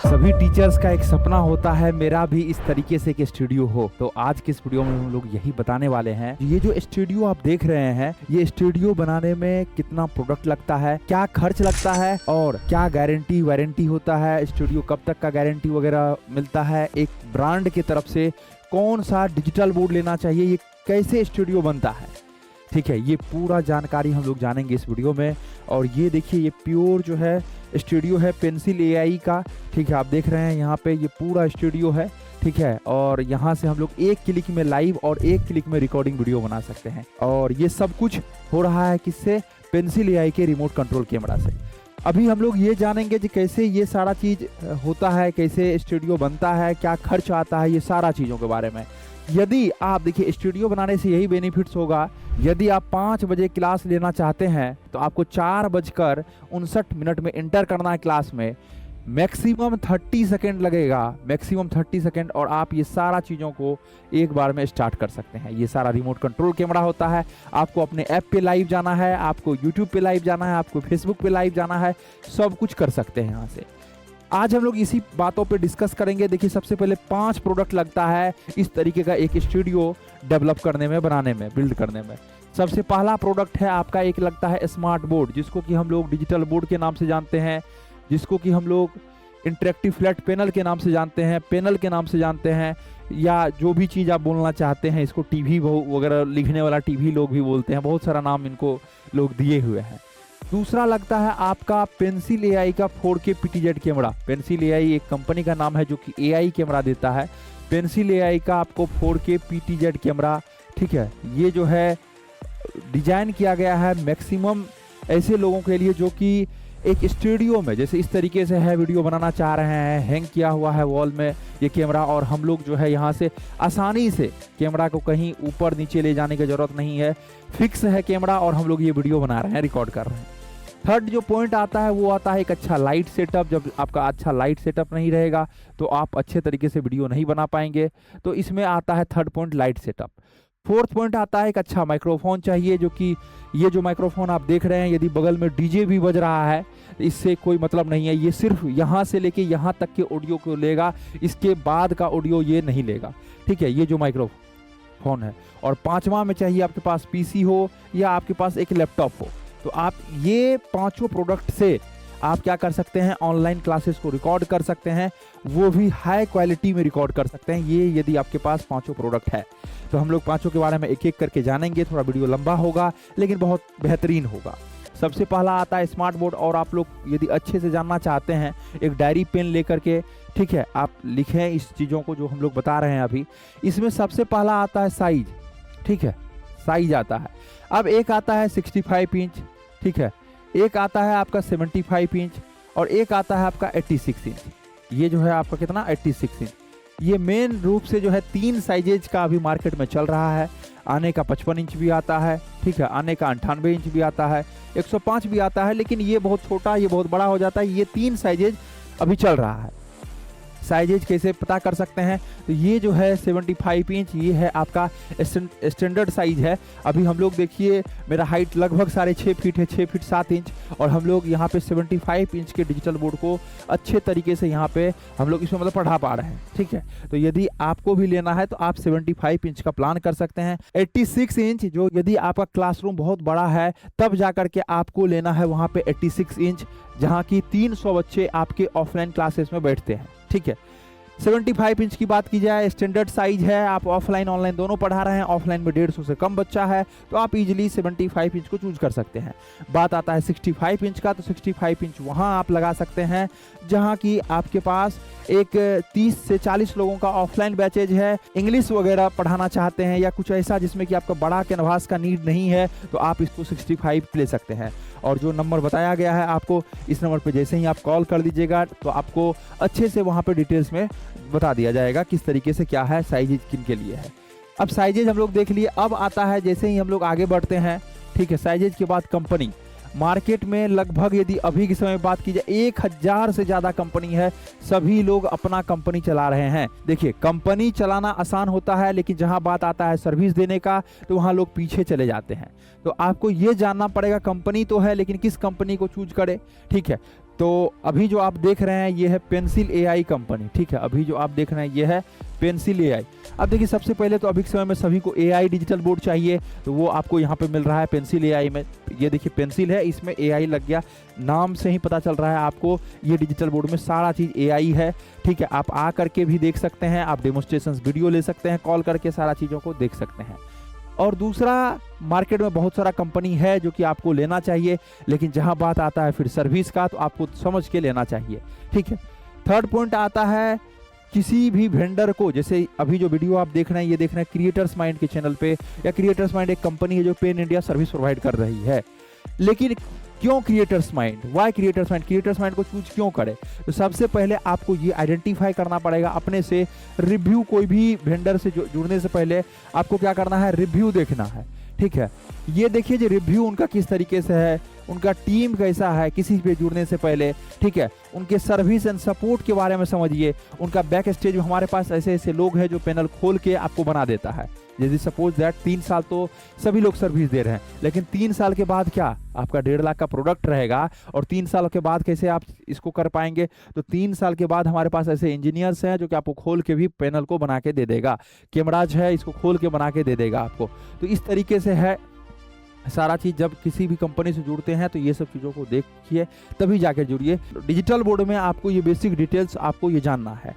सभी टीचर्स का एक सपना होता है मेरा भी इस तरीके से एक स्टूडियो हो। तो आज के इस वीडियो में हम लोग यही बताने वाले हैं। ये जो स्टूडियो आप देख रहे हैं, ये स्टूडियो बनाने में कितना प्रोडक्ट लगता है, क्या खर्च लगता है और क्या गारंटी वारंटी होता है, स्टूडियो कब तक का गारंटी वगैरह मिलता है, एक ब्रांड की तरफ से कौन सा डिजिटल बोर्ड लेना चाहिए, ये कैसे स्टूडियो बनता है। ठीक है, ये पूरा जानकारी हम लोग जानेंगे इस वीडियो में। और ये देखिए, ये प्योर जो है स्टूडियो है पेंसिल एआई का। ठीक है, आप देख रहे हैं यहाँ पे ये पूरा स्टूडियो है। ठीक है, और यहाँ से हम लोग एक क्लिक में लाइव और एक क्लिक में रिकॉर्डिंग वीडियो बना सकते हैं। और ये सब कुछ हो रहा है किससे? पेंसिल एआई के रिमोट कंट्रोल कैमरा से। अभी हम लोग ये जानेंगे कि कैसे ये सारा चीज़ होता है, कैसे स्टूडियो बनता है, क्या खर्च आता है, ये सारा चीज़ों के बारे में। यदि आप देखिए, स्टूडियो बनाने से यही बेनिफिट्स होगा। यदि आप 5 बजे क्लास लेना चाहते हैं तो आपको 4:59 में इंटर करना है क्लास में। मैक्सिमम 30 सेकेंड लगेगा, मैक्सिमम 30 सेकेंड, और आप ये सारा चीज़ों को एक बार में स्टार्ट कर सकते हैं। ये सारा रिमोट कंट्रोल कैमरा होता है। आपको अपने ऐप पे लाइव जाना है, आपको यूट्यूब पे लाइव जाना है, आपको फेसबुक पे लाइव जाना है, सब कुछ कर सकते हैं यहाँ से। आज हम लोग इसी बातों पे डिस्कस करेंगे। देखिए, सबसे पहले 5 प्रोडक्ट लगता है इस तरीके का एक स्टूडियो डेवलप करने में, बनाने में, बिल्ड करने में। सबसे पहला प्रोडक्ट है आपका, एक लगता है स्मार्ट बोर्ड, जिसको कि हम लोग डिजिटल बोर्ड के नाम से जानते हैं, जिसको कि हम लोग इंटरेक्टिव फ्लैट पैनल के नाम से जानते हैं, पैनल के नाम से जानते हैं, या जो भी चीज़ आप बोलना चाहते हैं। इसको टीवी वगैरह लिखने वाला टीवी लोग भी बोलते हैं, बहुत सारा नाम इनको लोग दिए हुए हैं। दूसरा लगता है आपका पेंसिल एआई का 4K PTZ camera. Pencil AI एक कंपनी का नाम है जो कि एआई कैमरा देता है। पेंसिल एआई का आपको 4K PTZ कैमरा, ठीक है, ये जो है डिजाइन किया गया है मैक्सिमम ऐसे लोगों के लिए जो कि एक स्टूडियो में, जैसे इस तरीके से है, वीडियो बनाना चाह रहे हैं, हैंग किया हुआ है वॉल में ये कैमरा, और हम लोग जो है यहाँ से आसानी से कैमरा को कहीं ऊपर नीचे ले जाने की ज़रूरत नहीं है, फिक्स है कैमरा, और हम लोग ये वीडियो बना रहे हैं, रिकॉर्ड कर रहे हैं। थर्ड जो पॉइंट आता है वो आता है एक अच्छा लाइट सेटअप। जब आपका अच्छा लाइट सेटअप नहीं रहेगा तो आप अच्छे तरीके से वीडियो नहीं बना पाएंगे, तो इसमें आता है third point, light setup. Fourth point आता है एक अच्छा माइक्रोफोन चाहिए, जो कि ये जो माइक्रोफोन आप देख रहे हैं, यदि बगल में डीजे भी बज रहा है इससे कोई मतलब नहीं है। ये सिर्फ यहाँ से लेके यहाँ तक के ऑडियो को लेगा, इसके बाद का ऑडियो ये नहीं लेगा। ठीक है, ये जो माइक्रोफोन है। और 5वां में चाहिए आपके पास पीसी हो या आपके पास एक लैपटॉप हो। तो आप ये 5 प्रोडक्ट से आप क्या कर सकते हैं, ऑनलाइन क्लासेस को रिकॉर्ड कर सकते हैं, वो भी हाई क्वालिटी में रिकॉर्ड कर सकते हैं, ये यदि आपके पास 5 प्रोडक्ट है। तो हम लोग 5 के बारे में एक एक करके जानेंगे। थोड़ा वीडियो लंबा होगा लेकिन बहुत बेहतरीन होगा। सबसे पहला आता है स्मार्ट बोर्ड, और आप लोग यदि अच्छे से जानना चाहते हैं, एक डायरी पेन लेकर के, ठीक है, आप लिखें इस चीज़ों को जो हम लोग बता रहे हैं अभी। इसमें सबसे पहला आता है साइज। ठीक है, साइज आता है। अब एक आता है 65 इंच, ठीक है, एक आता है आपका 75 इंच, और एक आता है आपका 86 इंच। ये जो है आपका कितना, 86 इंच। ये मेन रूप से जो है 3 साइजेज का अभी मार्केट में चल रहा है। आने का 55 इंच भी आता है, ठीक है, आने का 98 इंच भी आता है, 105 भी आता है, लेकिन ये बहुत छोटा, ये बहुत बड़ा हो जाता है। ये 3 साइजेज अभी चल रहा है। साइजेज कैसे पता कर सकते हैं? तो ये जो है 75 इंच, ये है आपका स्टैंडर्ड साइज है। अभी हम लोग देखिए, मेरा हाइट लगभग 6.5 फीट है, 6 फीट 7 इंच, और हम लोग यहाँ पे 75 इंच के डिजिटल बोर्ड को अच्छे तरीके से यहाँ पे हम लोग इसमें मतलब पढ़ा पा रहे हैं। ठीक है, तो यदि आपको भी लेना है तो आप 75 इंच का प्लान कर सकते हैं। 86 इंच, जो यदि आपका क्लासरूम बहुत बड़ा है तब जा करके आपको लेना है वहाँ पे 86 इंच, जहाँ की 300 बच्चे आपके ऑफलाइन क्लासेस में बैठते हैं। ठीक है, 75 इंच की बात की जाए, स्टैंडर्ड साइज है। आप ऑफलाइन ऑनलाइन दोनों पढ़ा रहे हैं, ऑफलाइन में 150 से कम बच्चा है तो आप इजीली 75 इंच को चूज कर सकते हैं। बात आता है 65 इंच का, तो 65 इंच वहां आप लगा सकते हैं जहां की आपके पास एक 30 से 40 लोगों का ऑफलाइन बैचेज है, इंग्लिश वगैरह पढ़ाना चाहते हैं, या कुछ ऐसा जिसमें कि आपका बड़ा कैनवास का नीड नहीं है, तो आप इसको 65 ले सकते हैं। और जो नंबर बताया गया है आपको, इस नंबर पे जैसे ही आप कॉल कर दीजिएगा तो आपको अच्छे से वहाँ पे डिटेल्स में बता दिया जाएगा किस तरीके से क्या है, साइजेज किन के लिए है। अब साइजेज हम लोग देख लिए। अब आता है, जैसे ही हम लोग आगे बढ़ते हैं, ठीक है, साइजेज के बाद कंपनी। मार्केट में लगभग यदि अभी के समय में बात की जाए 1000 से ज़्यादा कंपनी है, सभी लोग अपना कंपनी चला रहे हैं। देखिए, कंपनी चलाना आसान होता है, लेकिन जहां बात आता है सर्विस देने का तो वहां लोग पीछे चले जाते हैं। तो आपको ये जानना पड़ेगा, कंपनी तो है लेकिन किस कंपनी को चूज करें। ठीक है, तो अभी जो आप देख रहे हैं ये है पेंसिल एआई कंपनी, ठीक है। अभी जो आप देख रहे हैं ये है पेंसिल एआई। अब देखिए सबसे पहले तो अभी के समय में सभी को एआई डिजिटल बोर्ड चाहिए, तो वो आपको यहाँ पे मिल रहा है पेंसिल एआई में। ये देखिए पेंसिल है, इसमें एआई लग गया, नाम से ही पता चल रहा है आपको ये डिजिटल बोर्ड में सारा चीज़ एआई है, ठीक है। आप आ करके भी देख सकते हैं, आप डेमोस्ट्रेशन वीडियो ले सकते हैं, कॉल करके सारा चीज़ों को देख सकते हैं। और दूसरा, मार्केट में बहुत सारा कंपनी है जो कि आपको लेना चाहिए, लेकिन जहां बात आता है फिर सर्विस का, तो आपको समझ के लेना चाहिए, ठीक है। थर्ड पॉइंट आता है किसी भी वेंडर को, जैसे अभी जो वीडियो आप देख रहे हैं ये देख रहे हैं क्रिएटर्स माइंड के चैनल पे, या क्रिएटर्स माइंड एक कंपनी है जो पेन इंडिया सर्विस प्रोवाइड कर रही है। लेकिन क्यों Creators Mind, why Creators Mind, Creators Mind को चूज क्यों करें? तो सबसे पहले आपको ये आइडेंटिफाई करना पड़ेगा अपने से, रिव्यू, कोई भी वेंडर से जुड़ने से पहले आपको क्या करना है, रिव्यू देखना है, ठीक है। ये देखिए जो रिव्यू उनका किस तरीके से है, उनका टीम कैसा है किसी पे जुड़ने से पहले, ठीक है। उनके सर्विस एंड सपोर्ट के बारे में समझिए, उनका बैक स्टेज में हमारे पास ऐसे ऐसे लोग हैं जो पैनल खोल के आपको बना देता है। यदि सपोज दैट 3 साल तो सभी लोग सर्विस दे रहे हैं, लेकिन 3 साल के बाद क्या आपका 1.5 लाख का प्रोडक्ट रहेगा, और 3 साल के बाद कैसे आप इसको कर पाएंगे? तो 3 साल के बाद हमारे पास ऐसे इंजीनियर्स हैं जो कि आपको खोल के भी पैनल को बना के दे देगा, कैमराज है इसको खोल के बना के दे देगा आपको। तो इस तरीके से है सारा चीज़। जब किसी भी कंपनी से जुड़ते हैं तो ये सब चीज़ों को देखिए तभी जाके जुड़िए। डिजिटल बोर्ड में आपको ये बेसिक डिटेल्स आपको ये जानना है।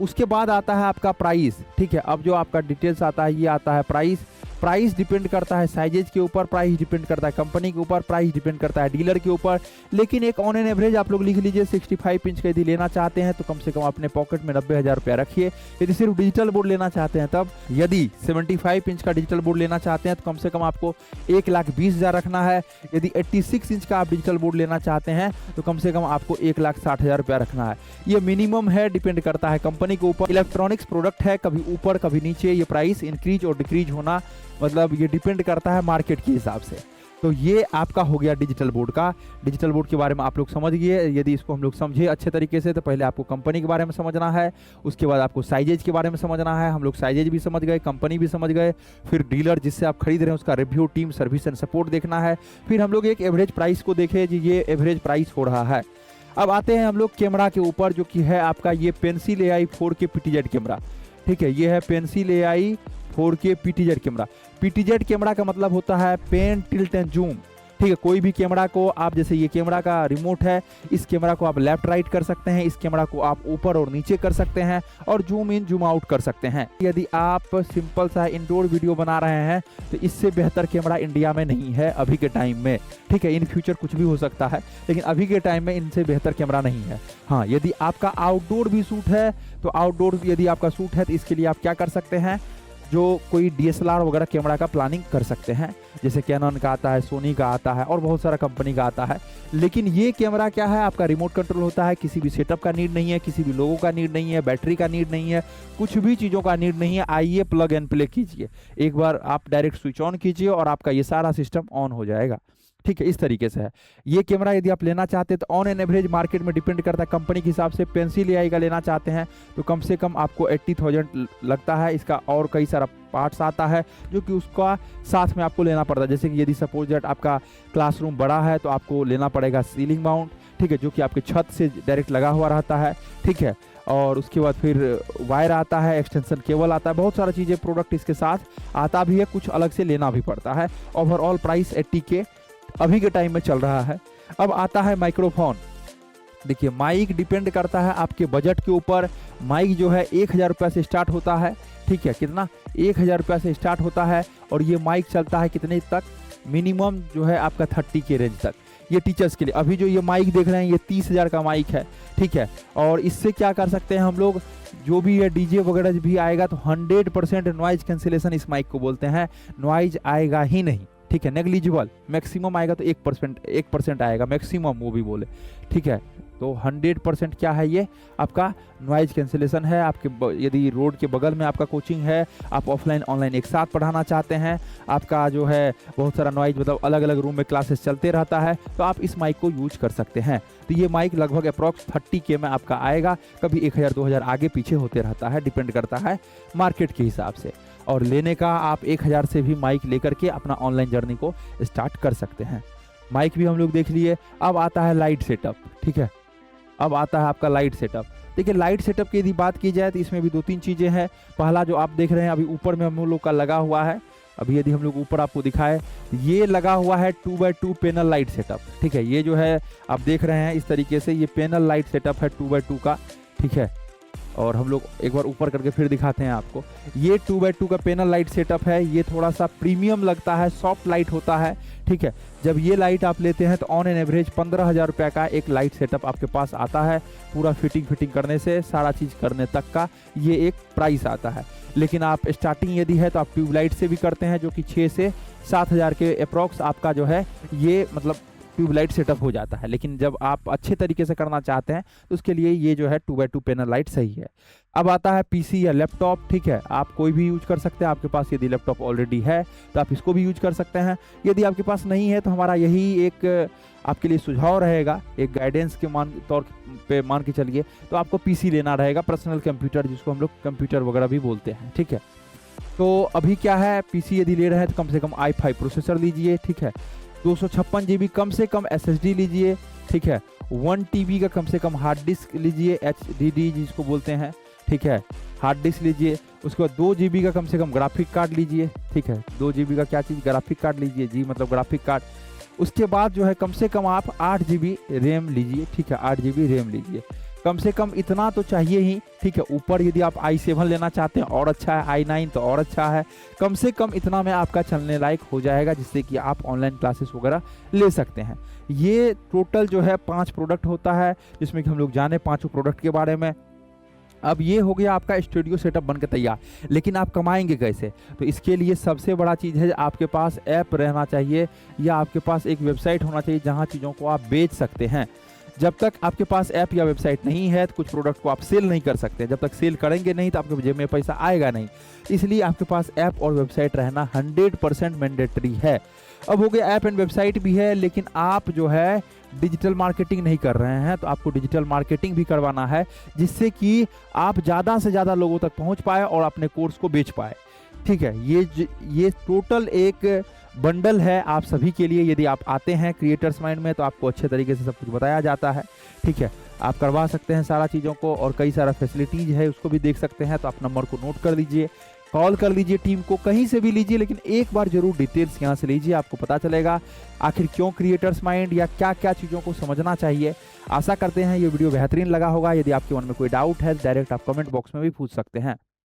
उसके बाद आता है आपका प्राइस, ठीक है। अब जो आपका डिटेल्स आता है ये आता है प्राइस। प्राइस डिपेंड करता है साइजेज के ऊपर, प्राइस डिपेंड करता है कंपनी के ऊपर, प्राइस डिपेंड करता है डीलर के ऊपर। लेकिन एक ऑन एन एवरेज आप लोग लिख लीजिए, 65 इंच का यदि लेना चाहते हैं तो कम से कम अपने पॉकेट में 90,000 रुपया रखिए। यदि सिर्फ डिजिटल बोर्ड लेना चाहते हैं तब, यदि 75 इंच का डिजिटल बोर्ड लेना चाहते हैं तो कम से कम आपको 1,20,000 रखना है। यदि 86 इंच का आप डिजिटल बोर्ड लेना चाहते हैं तो कम से कम आपको 1,60,000 रुपया रखना है। ये मिनिमम है, डिपेंड करता है कंपनी के ऊपर। इलेक्ट्रॉनिक्स प्रोडक्ट है, कभी ऊपर कभी नीचे ये प्राइस इंक्रीज और डिक्रीज होना, मतलब ये डिपेंड करता है मार्केट के हिसाब से। तो ये आपका हो गया डिजिटल बोर्ड का। डिजिटल बोर्ड के बारे में आप लोग समझ गए। यदि इसको हम लोग समझे अच्छे तरीके से तो पहले आपको कंपनी के बारे में समझना है, उसके बाद आपको साइजेज के बारे में समझना है। हम लोग साइजेज भी समझ गए, कंपनी भी समझ गए, फिर डीलर जिससे आप खरीद रहे हैं उसका review, team, service and support देखना है। फिर हम लोग एक एवरेज प्राइस को देखें जी, ये एवरेज प्राइस हो रहा है। अब आते हैं हम लोग कैमरा के ऊपर, जो कि है आपका ये pencil AI 4K PTZ camera, ठीक है। ये है pencil AI 4K PTZ camera. PTZ camera का मतलब होता है पेन टिल्ट एंड जूम, ठीक है। कोई भी कैमरा को आप, जैसे ये कैमरा का रिमोट है, इस कैमरा को आप लेफ्ट राइट कर सकते हैं, इस कैमरा को आप ऊपर और नीचे कर सकते हैं, और जूम इन जूम आउट कर सकते हैं। यदि आप सिंपल सा इंडोर वीडियो बना रहे हैं तो इससे बेहतर कैमरा इंडिया में नहीं है अभी के टाइम में, ठीक है। इन फ्यूचर कुछ भी हो सकता है, लेकिन अभी के टाइम में इनसे बेहतर कैमरा नहीं है। हाँ, यदि आपका आउटडोर भी शूट है तो आउटडोर यदि आपका शूट है तो इसके लिए आप क्या कर सकते हैं, जो कोई DSLR वगैरह कैमरा का प्लानिंग कर सकते हैं, जैसे कैनन का आता है, सोनी का आता है और बहुत सारा कंपनी का आता है। लेकिन ये कैमरा क्या है, आपका रिमोट कंट्रोल होता है, किसी भी सेटअप का नीड नहीं है, किसी भी लोगो का नीड नहीं है, बैटरी का नीड नहीं है, कुछ भी चीज़ों का नीड नहीं है। आइए प्लग एंड प्ले कीजिए, एक बार आप डायरेक्ट स्विच ऑन कीजिए और आपका ये सारा सिस्टम ऑन हो जाएगा, ठीक है। इस तरीके से है ये कैमरा। यदि आप लेना चाहते हैं तो ऑन एन एवरेज मार्केट में डिपेंड करता है कंपनी के हिसाब से। पेंसिल एआई का लेना चाहते हैं तो कम से कम आपको 80,000 लगता है इसका, और कई सारा पार्ट्स आता है जो कि उसका साथ में आपको लेना पड़ता है। जैसे कि यदि सपोज दैट आपका क्लासरूम बड़ा है तो आपको लेना पड़ेगा सीलिंग माउंट, ठीक है, जो कि आपके छत से डायरेक्ट लगा हुआ रहता है, ठीक है। और उसके बाद फिर वायर आता है, एक्सटेंशन केबल आता है, बहुत सारा चीज़ें प्रोडक्ट इसके साथ आता भी है, कुछ अलग से लेना भी पड़ता है। ओवरऑल प्राइस 80K अभी के टाइम में चल रहा है। अब आता है माइक्रोफोन। देखिए माइक डिपेंड करता है आपके बजट के ऊपर। माइक जो है 1,000 रुपये से स्टार्ट होता है, ठीक है। कितना? 1,000 रुपये से स्टार्ट होता है, और ये माइक चलता है कितने तक, मिनिमम जो है आपका 30K रेंज तक। ये टीचर्स के लिए अभी जो ये माइक देख रहे हैं ये 30,000 का माइक है, ठीक है। और इससे क्या कर सकते हैं हम लोग, जो भी ये डीजे वगैरह भी आएगा तो 100% नॉइज कैंसिलेशन इस माइक को बोलते हैं। नॉइज आएगा ही नहीं, ठीक है, नेग्लिजिबल। मैक्सिमम आएगा तो 1% आएगा मैक्सिमम, वो भी बोले, ठीक है। तो 100% क्या है ये आपका नॉइज कैंसिलेशन है। आपके यदि रोड के बगल में आपका कोचिंग है, आप ऑफलाइन ऑनलाइन एक साथ पढ़ाना चाहते हैं, आपका जो है बहुत सारा नॉइज, मतलब अलग अलग रूम में क्लासेस चलते रहता है, तो आप इस माइक को यूज कर सकते हैं। तो ये माइक लगभग अप्रॉक्स 30K में आपका आएगा, कभी 1,000-2,000 आगे पीछे होते रहता है, डिपेंड करता है मार्केट के हिसाब से। और लेने का आप 1,000 से भी माइक लेकर के अपना ऑनलाइन जर्नी को स्टार्ट कर सकते हैं। माइक भी हम लोग देख लिए। अब आता है लाइट सेटअप, ठीक है। अब आता है आपका लाइट सेटअप। देखिए लाइट सेटअप की यदि बात की जाए तो इसमें भी 2-3 चीज़ें हैं। पहला जो आप देख रहे हैं अभी ऊपर में हम लोग का लगा हुआ है, अभी यदि हम लोग ऊपर आपको दिखाए, ये लगा हुआ है 2x2 पैनल लाइट सेटअप। ठीक है, ये जो है आप देख रहे हैं इस तरीके से ये पैनल लाइट सेटअप है 2x2 का। ठीक है, और हम लोग एक बार ऊपर करके फिर दिखाते हैं आपको। ये 2x2 का पैनल लाइट सेटअप है। ये थोड़ा सा प्रीमियम लगता है, सॉफ्ट लाइट होता है। ठीक है, जब ये लाइट आप लेते हैं तो ऑन एन एवरेज 15,000 रुपये का एक लाइट सेटअप आपके पास आता है। पूरा फिटिंग करने से सारा चीज़ करने तक का ये एक प्राइस आता है। लेकिन आप स्टार्टिंग यदि है तो आप ट्यूबलाइट से भी करते हैं, जो कि 6 से 7,000 के अप्रॉक्स आपका जो है ये मतलब ट्यूबलाइट सेटअप हो जाता है। लेकिन जब आप अच्छे तरीके से करना चाहते हैं तो उसके लिए ये जो है 2x2 पैनल लाइट सही है। अब आता है पीसी या लैपटॉप। ठीक है, आप कोई भी यूज कर सकते हैं। आपके पास यदि लैपटॉप ऑलरेडी है तो आप इसको भी यूज कर सकते हैं। यदि आपके पास नहीं है तो हमारा यही एक आपके लिए सुझाव रहेगा, एक गाइडेंस के तौर पे मान के चलिए, तो आपको पीसी लेना रहेगा, पर्सनल कंप्यूटर, जिसको हम लोग कंप्यूटर वगैरह भी बोलते हैं। ठीक है, तो अभी क्या है, पीसी यदि ले रहे हैं तो कम से कम i5 प्रोसेसर लीजिए। ठीक है, 256 GB कम से कम SSD लीजिए। ठीक है, 1 TB का कम से कम हार्ड डिस्क लीजिए, HDD जिसको बोलते हैं। ठीक है, हार्ड डिस्क लीजिए। उसके बाद 2 GB का कम से कम ग्राफिक कार्ड लीजिए। ठीक है, 2 GB का क्या चीज़, ग्राफिक कार्ड लीजिए जी, मतलब ग्राफिक कार्ड। उसके बाद जो है कम से कम आप 8 GB रैम लीजिए। ठीक है, 8 GB रैम लीजिए, कम से कम इतना तो चाहिए ही। ठीक है, ऊपर यदि आप i7 लेना चाहते हैं और अच्छा है, i9 तो और अच्छा है। कम से कम इतना में आपका चलने लायक हो जाएगा, जिससे कि आप ऑनलाइन क्लासेस वगैरह ले सकते हैं। ये टोटल जो है 5 प्रोडक्ट होता है, जिसमें कि हम लोग जाने 5 प्रोडक्ट के बारे में। अब ये हो गया आपका स्टूडियो सेटअप बन के तैयार, लेकिन आप कमाएंगे कैसे? तो इसके लिए सबसे बड़ा चीज़ है आपके पास ऐप रहना चाहिए, या आपके पास एक वेबसाइट होना चाहिए जहाँ चीज़ों को आप बेच सकते हैं। जब तक आपके पास ऐप या वेबसाइट नहीं है तो कुछ प्रोडक्ट को आप सेल नहीं कर सकते। जब तक सेल करेंगे नहीं तो आपके जेब में पैसा आएगा नहीं। इसलिए आपके पास ऐप और वेबसाइट रहना 100% मैंडेटरी है। अब हो गया ऐप एंड वेबसाइट भी है, लेकिन आप जो है डिजिटल मार्केटिंग नहीं कर रहे हैं, तो आपको डिजिटल मार्केटिंग भी करवाना है, जिससे कि आप ज़्यादा से ज़्यादा लोगों तक पहुँच पाए और अपने कोर्स को बेच पाए। ठीक है, ये टोटल एक बंडल है आप सभी के लिए। यदि आप आते हैं क्रिएटर्स माइंड में तो आपको अच्छे तरीके से सब कुछ बताया जाता है। ठीक है, आप करवा सकते हैं सारा चीज़ों को, और कई सारा फैसिलिटीज़ है उसको भी देख सकते हैं। तो आप नंबर को नोट कर लीजिए, कॉल कर लीजिए, टीम को कहीं से भी लीजिए, लेकिन एक बार जरूर डिटेल्स यहाँ से लीजिए। आपको पता चलेगा आखिर क्यों क्रिएटर्स माइंड, या क्या क्या चीज़ों को समझना चाहिए। आशा करते हैं ये वीडियो बेहतरीन लगा होगा। यदि आपके मन में कोई डाउट है डायरेक्ट आप कमेंट बॉक्स में भी पूछ सकते हैं।